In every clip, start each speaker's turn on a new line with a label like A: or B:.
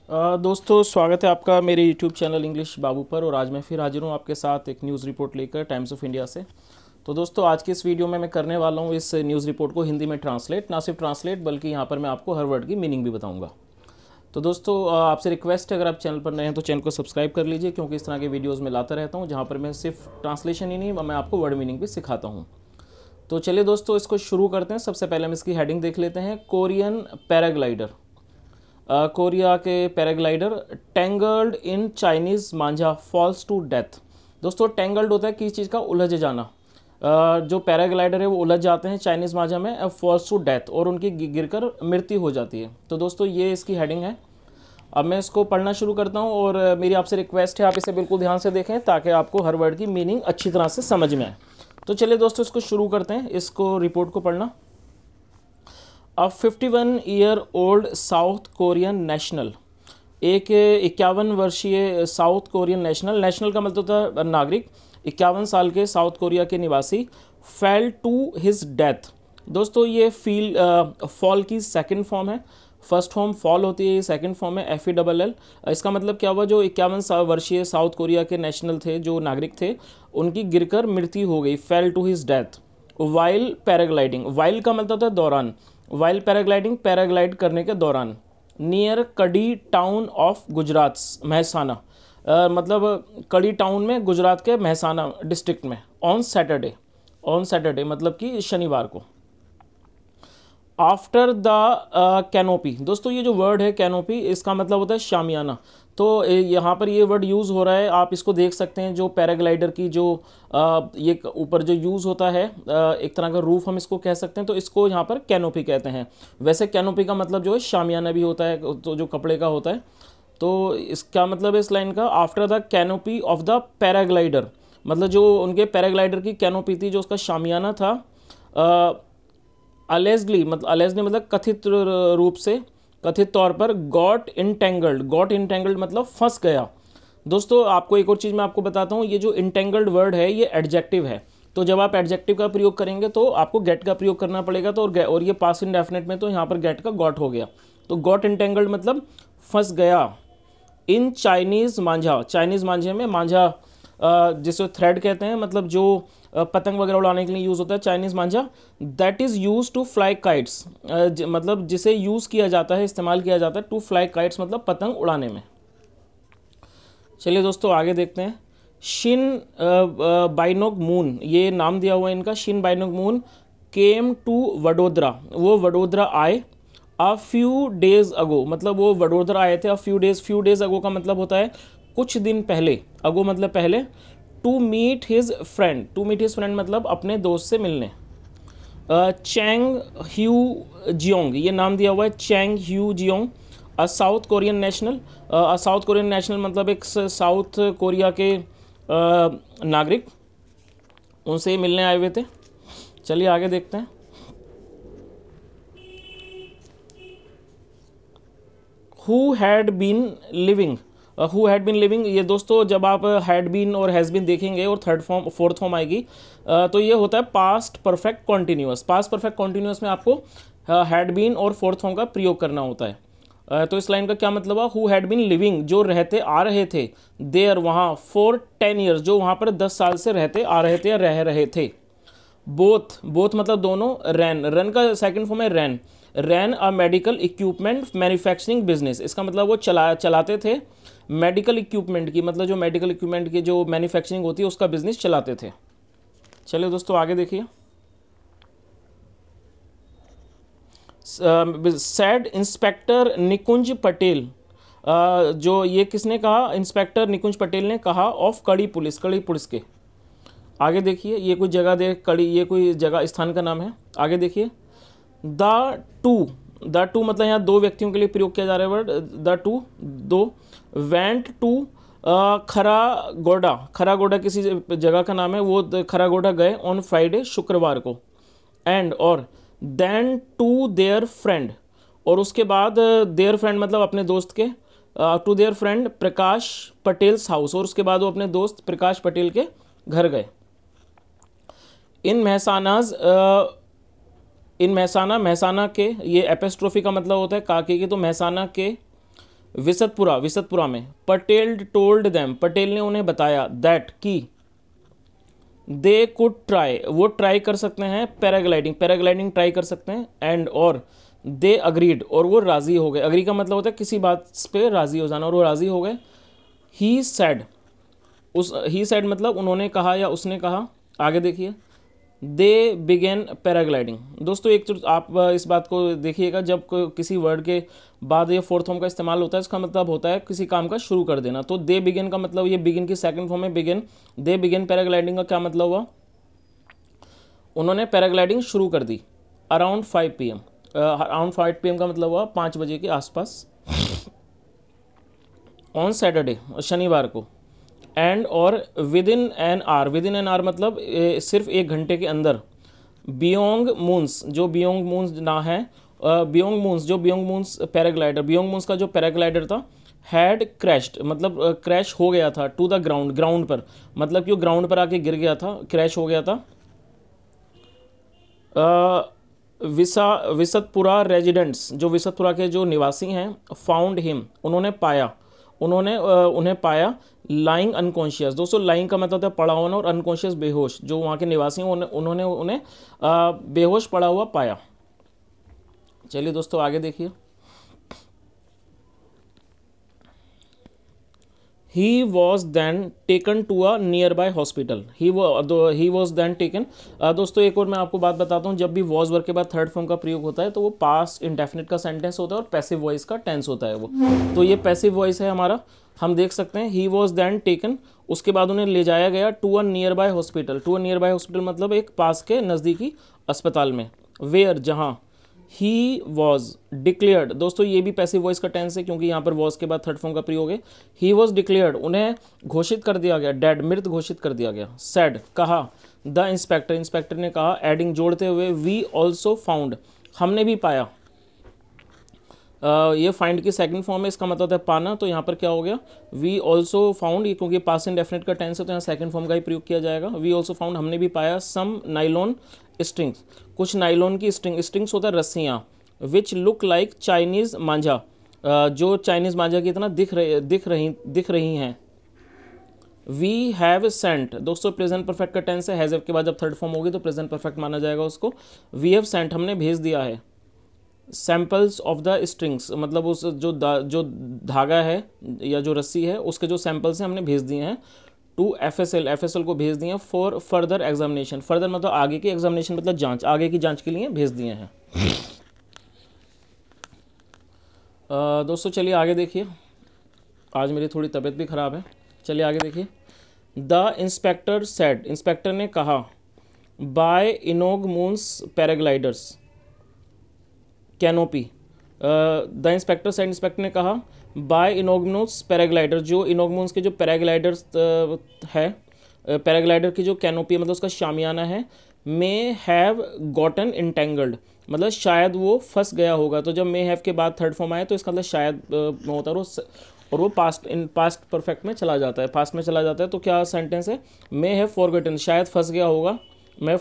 A: दोस्तों स्वागत है आपका मेरे YouTube चैनल इंग्लिश बाबू पर। और आज मैं फिर हाजिर हूँ आपके साथ एक न्यूज़ रिपोर्ट लेकर टाइम्स ऑफ इंडिया से। तो दोस्तों आज की इस वीडियो में मैं करने वाला हूँ इस न्यूज़ रिपोर्ट को हिंदी में ट्रांसलेट, ना सिर्फ ट्रांसलेट बल्कि यहाँ पर मैं आपको हर वर्ड की मीनिंग भी बताऊँगा। तो दोस्तों आपसे रिक्वेस्ट है, अगर आप चैनल पर नए हैं तो चैनल को सब्सक्राइब कर लीजिए, क्योंकि इस तरह के वीडियोज़ में लाता रहता हूँ जहाँ पर मैं सिर्फ ट्रांसलेशन ही नहीं मैं आपको वर्ड मीनिंग भी सिखाता हूँ। तो चलिए दोस्तों इसको शुरू करते हैं। सबसे पहले हम इसकी हेडिंग देख लेते हैं। कोरियन पैराग्लाइडर, कोरिया के paraglider tangled in Chinese manjha falls to death. दोस्तों टेंगल्ड होता है किसी चीज़ का उलझ जाना। जो पैराग्लाइडर है वो उलझ जाते हैं चाइनीज़ मांझा में, फॉल्स टू डेथ, और उनकी गिरकर मृत्यु हो जाती है। तो दोस्तों ये इसकी हेडिंग है। अब मैं इसको पढ़ना शुरू करता हूँ और मेरी आपसे रिक्वेस्ट है आप इसे बिल्कुल ध्यान से देखें ताकि आपको हर वर्ड की मीनिंग अच्छी तरह से समझ में आए। तो चलिए दोस्तों इसको शुरू करते हैं, इसको रिपोर्ट को पढ़ना। अ 51-year-old साउथ कोरियन नेशनल, एक 51 वर्षीय साउथ कोरियन नेशनल, नेशनल का मतलब होता है नागरिक, 51 साल के साउथ कोरिया के निवासी, फेल टू हिज डेथ। दोस्तों ये फॉल की सेकंड फॉर्म है। फर्स्ट फॉर्म फॉल होती है, सेकंड फॉर्म है FELL। इसका मतलब क्या हुआ, जो 51 वर्षीय साउथ कोरिया के नेशनल थे, जो नागरिक थे, उनकी गिरकर मृत्यु हो गई, fell to his death while paragliding. While का मतलब होता है दौरान, वाइल पैराग्लाइडिंग पैराग्लाइड करने के दौरान, नियर कड़ी टाउन ऑफ गुजरात महसाना, मतलब कड़ी टाउन में गुजरात के महसाना डिस्ट्रिक्ट में, ऑन सैटरडे मतलब कि शनिवार को। आफ्टर द कैनोपी, दोस्तों ये जो वर्ड है कैनोपी, इसका मतलब होता है शामियाना। तो यहाँ पर ये वर्ड यूज़ हो रहा है, आप इसको देख सकते हैं। जो पैराग्लाइडर की जो ये ऊपर जो यूज़ होता है, एक तरह का रूफ हम इसको कह सकते हैं, तो इसको यहाँ पर कैनोपी कहते हैं। वैसे कैनोपी का मतलब जो है शामियाना भी होता है, तो जो कपड़े का होता है। तो इसका मतलब है इस लाइन का, after the canopy of the paraglider, मतलब जो उनके पैराग्लाइडर की कैनोपी थी, जो उसका शामियाना था, अलेजली मतलब कथित रूप से, कथित तौर पर, गॉट इंटेंगल्ड मतलब फंस गया। दोस्तों आपको एक और चीज़ मैं आपको बताता हूँ, ये जो इंटेंगल्ड वर्ड है ये एडजेक्टिव है। तो जब आप एडजेक्टिव का प्रयोग करेंगे तो आपको गेट का प्रयोग करना पड़ेगा। तो और ये पास्ट इंडेफिनिट में, तो यहाँ पर गेट का गॉट हो गया। तो गॉट इंटेंगल्ड मतलब फंस गया। इन चाइनीज़ मांझा, चाइनीज़ मांझे में, मांझा जिसे थ्रेड कहते हैं, मतलब जो पतंग वगैरह उड़ाने के लिए यूज़ होता है, Chinese manjha, that is use to fly kites, मतलब जिसे यूज़ किया जाता है, इस्तेमाल किया जाता है, टू फ्लाई काइट्स मतलब पतंग उड़ाने में। चलिए दोस्तों आगे देखते हैं। शिन बाइनोग मून, ये नाम दिया हुआ है इनका, शिन बाइनोग मून केम टू वडोदरा, वो वडोदरा आए। अ फ्यू डेज अगो, मतलब वो वडोदरा आए थे। फ्यू डेज अगो का मतलब होता है कुछ दिन पहले, अगो मतलब पहले। टू मीट हिज फ्रेंड मतलब अपने दोस्त से मिलने। चैंग ह्यू जियोंग, ये नाम दिया हुआ है, चैंग ह्यू जियोंग, अ साउथ कोरियन नेशनल मतलब एक साउथ कोरिया के नागरिक, उनसे मिलने आए हुए थे। चलिए आगे देखते हैं। हु हैड बीन लिविंग, ये दोस्तों जब आप हैड बीन और हैज़ बीन देखेंगे और फोर्थ फॉर्म आएगी, तो ये होता है past perfect continuous. Past perfect continuous में आपको हैड बीन और फोर्थ फॉर्म का प्रयोग करना होता है। तो इस लाइन का क्या मतलब है, हु हैड बीन लिविंग, जो रहते आ रहे थे, देयर वहाँ, फॉर 10 years, जो वहाँ पर 10 साल से रहते आ रहे थे या रह रहे थे। बोथ मतलब दोनों। रन का सेकंड फॉर्म है ran a medical equipment manufacturing business, इसका मतलब वो चलाते थे मेडिकल इक्विपमेंट की, मतलब जो मेडिकल इक्विपमेंट की जो मैन्युफैक्चरिंग होती है उसका बिजनेस चलाते थे। चलिए दोस्तों आगे देखिए। सैड इंस्पेक्टर निकुंज पटेल, जो ये किसने कहा, इंस्पेक्टर निकुंज पटेल ने कहा, ऑफ कड़ी पुलिस के। आगे देखिए, ये कोई जगह ये कोई जगह स्थान का नाम है। आगे देखिए। द टू मतलब यहाँ दो व्यक्तियों के लिए प्रयोग किया जा रहा है वर्ड, दो। वेंट टू खरागोडा किसी जगह का नाम है, वो खरागोडा गए ऑन फ्राइडे, शुक्रवार को। एंड और देन टू देयर फ्रेंड, और उसके बाद देयर फ्रेंड मतलब अपने दोस्त के, to their friend Prakash Patel's house, और उसके बाद वो अपने दोस्त प्रकाश पटेल के घर गए। इन महसाना के, ये एपिस्ट्रोफी का मतलब होता है काके की, तो महसाना के विसतपुरा में। पटेल टोल्ड देम, पटेल ने उन्हें बताया, दैट कि दे कुड ट्राई, वो ट्राई कर सकते हैं पैराग्लाइडिंग ट्राई कर सकते हैं। एंड और दे अग्रीड, और वो राज़ी हो गए। अग्री का मतलब होता है किसी बात पे राज़ी हो जाना, और वो राज़ी हो गए। ही सैड मतलब उन्होंने कहा या उसने कहा। आगे देखिए, दे बिगेन पैराग्लाइडिंग। दोस्तों एक तो आप इस बात को देखिएगा, जब किसी वर्ड के बाद ये फोर्थ फॉर्म का इस्तेमाल होता है, इसका मतलब होता है किसी काम का शुरू कर देना। तो दे बिगिन का मतलब, ये बिगिन की सेकंड फॉर्म में बिगिन, दे बिगिन पैराग्लाइडिंग का क्या मतलब हुआ, उन्होंने पैराग्लाइडिंग शुरू कर दी। अराउंड 5 PM, अराउंड 5 PM का मतलब हुआ 5 बजे के आसपास। ऑन सैटरडे, शनिवार को। एंड और विद इन एन आवर मतलब सिर्फ 1 घंटे के अंदर। बियोंग मून्स, जो बियोंग मून्स ना है, Biyong moons paraglider, Biyong moons का जो पैराग्लाइडर था, हैड क्रैश्ड मतलब क्रैश हो गया था। टू द ग्राउंड पर, मतलब कि वो ग्राउंड पर आके गिर गया था, क्रैश हो गया था। विसतपुरा रेजिडेंट्स, जो विसतपुरा के जो निवासी हैं, फाउंड हिम, उन्हें पाया लाइंग अनकॉन्शियस। दोस्तों लाइंग का मतलब होता है पड़ा होना, और अनकॉन्शियस बेहोश। जो वहाँ के निवासी हैं उन्होंने उन्हें बेहोश पड़ा हुआ पाया। चलिए दोस्तों आगे देखिए। He was then taken to a nearby hospital. He was then taken. दोस्तों एक और मैं आपको बात बताता हूँ, जब भी वॉज वर्ग के बाद थर्ड फॉर्म का प्रयोग होता है तो वो पास्ट इंडेफिनिट का सेंटेंस होता है और पैसिव वॉइस का टेंस होता है वो। तो ये पैसिव वॉइस है हमारा, हम देख सकते हैं। ही वॉज दैन टेकन, उसके बाद उन्हें ले जाया गया to a nearby hospital. To a nearby hospital मतलब एक पास के नज़दीकी अस्पताल में। वेयर, जहाँ। ही वॉज डिक्लेयर्ड, दोस्तों ये भी पैसिव वॉइस का टेंस है, क्योंकि यहाँ पर वॉज के बाद थर्ड फॉर्म का प्रयोग है। ही वॉज डिक्लेयर्ड, उन्हें घोषित कर दिया गया। डेड, मृत घोषित कर दिया गया। सैड, कहा। द इंस्पेक्टर ने कहा। एडिंग, जोड़ते हुए। वी ऑल्सो फाउंड, हमने भी पाया। ये फाइंड की सेकंड फॉर्म है, इसका मतलब होता है पाना। तो यहाँ पर क्या हो गया, वी ऑल्सो फाउंड, ये क्योंकि पास्ट इंडेफिनिट का टेंस है तो यहाँ सेकंड फॉर्म का ही प्रयोग किया जाएगा। वी ऑल्सो फाउंड, हमने भी पाया। सम नाइलॉन स्ट्रिंग्स, कुछ नाइलॉन की स्ट्रिंग्स होता है रस्सियाँ। विच लुक लाइक चाइनीज़ मांझा, जो चाइनीज़ मांझा की तरह दिख रही हैं। वी हैव सेंट, दोस्तों प्रेजेंट परफेक्ट का टेंस है। हैज़ के बाद जब थर्ड फॉर्म होगी तो प्रेजेंट परफेक्ट माना जाएगा उसको। वी हैव सेंट, हमने भेज दिया है। सैम्पल्स ऑफ द स्ट्रिंग्स, मतलब उस जो धागा है या जो रस्सी है उसके जो सैम्पल्स हैं हमने भेज दिए हैं। टू एफएसएल को भेज दिए हैं। फॉर फर्दर एग्जामिनेशन, फर्दर मतलब आगे की, एग्जामिनेशन मतलब जांच, आगे की जांच के लिए भेज दिए हैं। दोस्तों चलिए आगे देखिए, आज मेरी थोड़ी तबीयत भी ख़राब है। चलिए आगे देखिए। द इंस्पेक्टर सेड, इंस्पेक्टर ने कहा। बाय इनोग मून्स paraglider's canopy, the inspector said, inspector ने कहा। बाय इनोगमून्स पैराग्लाइडर, जो इनोगमून्स के जो पैराग्लाइडर्स है, पैराग्लाइडर की जो कैनोपी मतलब उसका शामियाना है। मे हैव गॉटन इंटेंगल्ड, मतलब शायद वो फंस गया होगा। तो जब मे हैव के बाद थर्ड फॉर्म आए तो इसका मतलब शायद होता है, और वो पास्ट परफेक्ट में चला जाता है, पास्ट में चला जाता है। तो क्या सेंटेंस है, मे हैव फॉरगॉटन, शायद फंस गया होगा। मे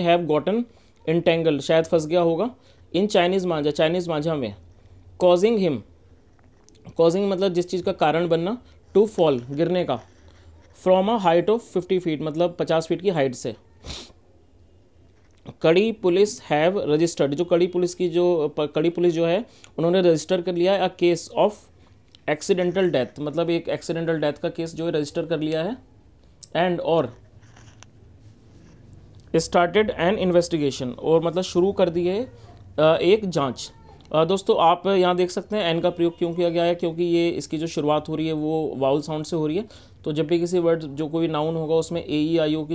A: हैव गॉटन इंटेंगल्ड, शायद फंस गया होगा। इन चाइनीज़ मांझा में। कॉजिंग हिम, कॉजिंग मतलब जिस चीज़ का कारण बनना। टू फॉल, गिरने का। From a height of 50 feet, मतलब 50 फीट की हाइट से। कड़ी पुलिस हैव रजिस्टर्ड, जो कड़ी पुलिस जो है उन्होंने रजिस्टर कर लिया है। A case of accidental death, मतलब एक एक्सीडेंटल डेथ का केस जो है रजिस्टर कर लिया है। एंड और स्टार्टेड एन इन्वेस्टिगेशन, और मतलब शुरू कर दी है एक जांच। दोस्तों आप यहाँ देख सकते हैं एन का प्रयोग क्यों किया गया है, क्योंकि ये इसकी जो शुरुआत हो रही है वो वाउल साउंड से हो रही है। तो जब भी किसी वर्ड, जो कोई नाउन होगा उसमें AEIO की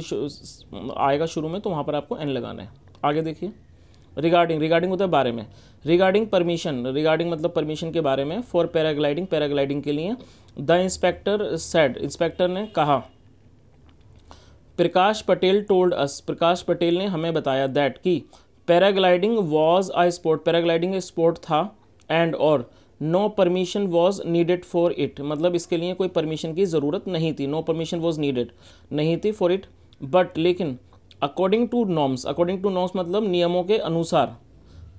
A: आएगा शुरू में, तो वहाँ पर आपको एन लगाना है। आगे देखिए। रिगार्डिंग होता है बारे में। रिगार्डिंग परमिशन, रिगार्डिंग मतलब परमिशन के बारे में। फॉर पैराग्लाइडिंग के लिए। द इंस्पेक्टर सेड, इंस्पेक्टर ने कहा। प्रकाश पटेल टोल्ड अस, प्रकाश पटेल ने हमें बताया। दैट की paragliding was a sport, paragliding sport था। एंड और no permission was needed for it, मतलब इसके लिए कोई परमिशन की ज़रूरत नहीं थी। नो परमिशन वॉज नीडेड, नहीं थी फॉर इट। बट लेकिन अकॉर्डिंग टू नॉर्म्स मतलब नियमों के अनुसार।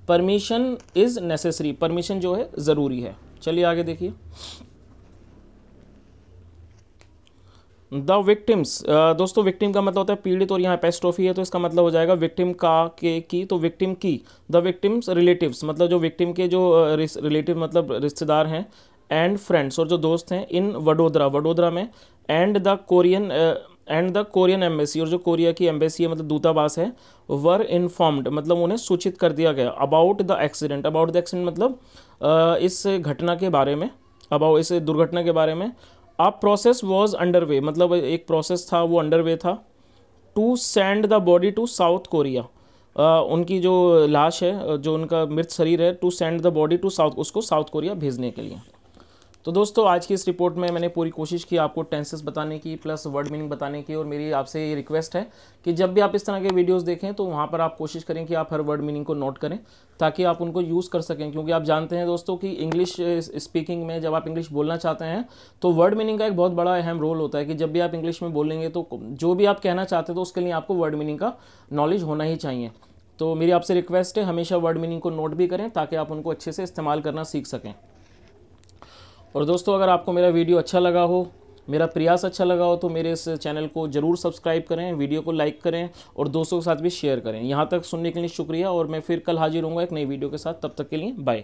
A: परमिशन इज़ नेसेसरी, परमिशन जो है ज़रूरी है। चलिए आगे देखिए। द विक्टिम्स, दोस्तों विक्टिम का मतलब होता है पीड़ित, और यहाँ एपोस्ट्रोफी है तो इसका मतलब हो जाएगा विक्टिम का के की, तो विक्टिम की। द विक्टिम्स रिलेटिव्स, मतलब जो विक्टिम के जो रिलेटिव मतलब रिश्तेदार हैं, एंड फ्रेंड्स, और जो दोस्त हैं, इन वडोदरा, वडोदरा में, एंड द कोरियन एम्बेसी, और जो कोरिया की एम्बेसी है मतलब दूतावास है, वर इन्फॉर्म्ड, मतलब उन्हें सूचित कर दिया गया, about the accident, about the accident मतलब इस घटना के बारे में, अबाउट इस दुर्घटना के बारे में। अ प्रोसेस वॉज अंडरवे, मतलब एक प्रोसेस था वो अंडरवे था, to send the body to South Korea, उनकी जो लाश है, जो उनका मृत शरीर है, to send the body to South, उसको साउथ कोरिया भेजने के लिए। तो दोस्तों आज की इस रिपोर्ट में मैंने पूरी कोशिश की आपको टेंसेस बताने की प्लस वर्ड मीनिंग बताने की, और मेरी आपसे ये रिक्वेस्ट है कि जब भी आप इस तरह के वीडियोस देखें तो वहाँ पर आप कोशिश करें कि आप हर वर्ड मीनिंग को नोट करें ताकि आप उनको यूज़ कर सकें, क्योंकि आप जानते हैं दोस्तों कि इंग्लिश स्पीकिंग में जब आप इंग्लिश बोलना चाहते हैं तो वर्ड मीनिंग का एक बहुत बड़ा अहम रोल होता है कि जब भी आप इंग्लिश में बोलेंगे तो जो भी आप कहना चाहते हैं तो उसके लिए आपको वर्ड मीनिंग का नॉलेज होना ही चाहिए। तो मेरी आपसे रिक्वेस्ट है हमेशा वर्ड मीनिंग को नोट भी करें ताकि आप उनको अच्छे से इस्तेमाल करना सीख सकें। और दोस्तों अगर आपको मेरा वीडियो अच्छा लगा हो, मेरा प्रयास अच्छा लगा हो, तो मेरे इस चैनल को ज़रूर सब्सक्राइब करें, वीडियो को लाइक करें और दोस्तों के साथ भी शेयर करें। यहाँ तक सुनने के लिए शुक्रिया, और मैं फिर कल हाजिर होऊंगा एक नई वीडियो के साथ। तब तक के लिए बाय।